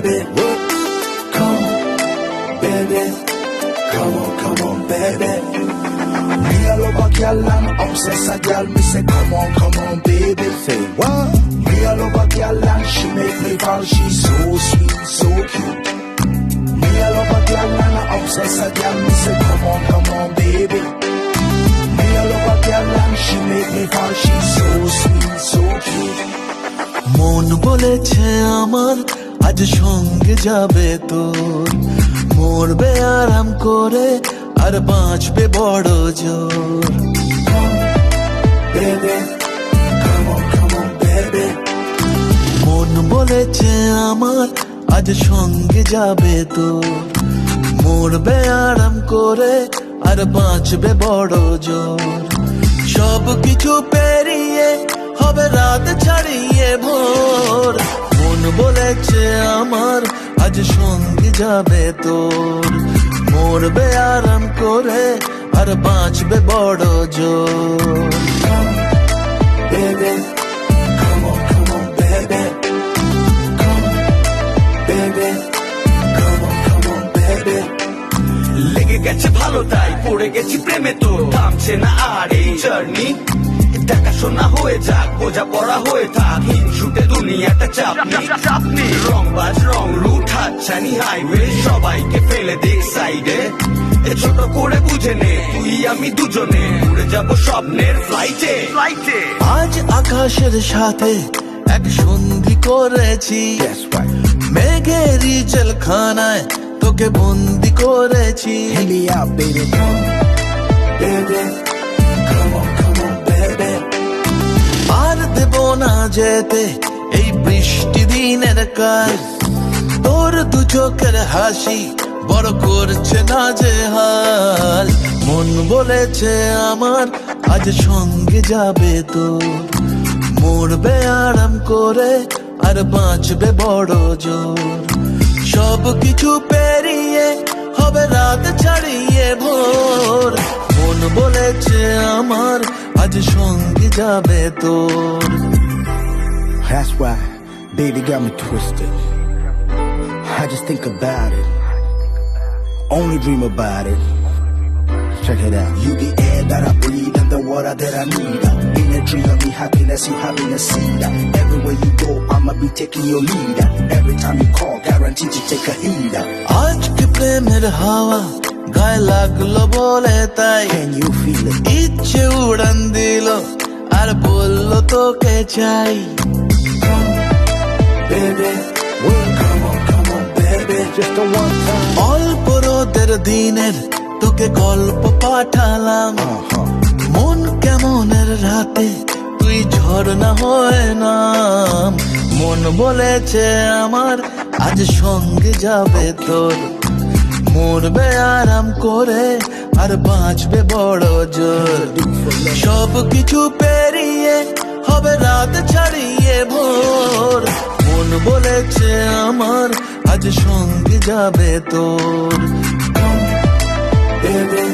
baby. Come on, baby. Come on, baby. Me a love a girl and obsess a girl. Me say, come on, baby. Say what? Me a love a girl and she make me fall. She's so sweet, so cute. Me a love a girl and I obsess a girl. Me say, come on, baby. Me a love a girl and she make me fall. She's so sweet, so cute. মন বলেছে আমার আজ সঙ্গে যাবে তোর, মরবে আরাম করে আর বাঁচবে বড় জোর। Baby, come on, baby. মন বলেছে আমার আজ সঙ্গে যাবে তোর, মরবে আরাম করে আর বাঁচবে বড় জোর। সব কিছু পেরিয়ে হবে রাত ছাড়িয়ে ভোর। মন বলেছে আমার আজ সঙ্গে যাবে তোর, মরবে আরাম করে আর বাঁচবে বড় জোর। Baby, come on, baby. Baby, come on, baby. লেগে গেছে ভালো তাই পড়ে গেছি প্রেমে, তো থামছে না আর এই জার্নি। দেখাশোনা হয়ে যাক, বোঝা পড়া হয়ে থাক, হিংসুটে দুনিয়াটা চাপনি। রংবাজ রং রুট হাতছানি হাইওয়ে, সবাইকে ফেলে দিক সাইডে। এ ছোট করে বুঝে নে, তুই আমি দুজনে উড়ে যাব স্বপ্নের ফ্লাইটে। আজ আকাশের সাথে এক সন্ধি করেছি, মেঘেরই জেলখানায় তোকে বন্দি করেছি। Hit me out, baby. Baby, come on, baby. আর দেব না যেতে এই বৃষ্টি দিনের কাজ, তোর দু চোখের হাসি বড় করছে না যে হাল। মন বলেছে আমার আজ সঙ্গে যাবে তোর, মরবে আরাম করে আর বাঁচবে বড় জোর। সব কিছু পেরিয়ে হবে রাত ছাড়িয়ে ভোর। মন বলেছে আমার আজ সঙ্গে যাবে তোর। That's why, baby got me twisted. I just think about it, only dream about it. Check it out. You the air that I breathe and the water that I need. In a dream of me happiness, you having a seed. Everywhere you go, I'ma be taking your lead. Every time you call, guaranteed to take a heed. আজকে প্রেমের হাওয়া গায়ে লাগলো বলে তাই, Can you feel it? ইচ্ছে উড়ান দিল আর বললো তোকে চাই। Baby, come on, baby. Just the one time. অল্প রোদের দিনের তোকে গল্প পাঠালাম, মন কেমনের রাতে তুই ঝর্ণা হয়ে নাম। মন বলেছে আমার আজ সঙ্গে যাবে তোর, মরবে আরাম করে আর বাঁচবে বড় জোর। সব কিছু পেরিয়ে হবে রাত ছাড়িয়ে ভোর। মন বলেছে আমার আজ সঙ্গে যাবে তোর। Baby,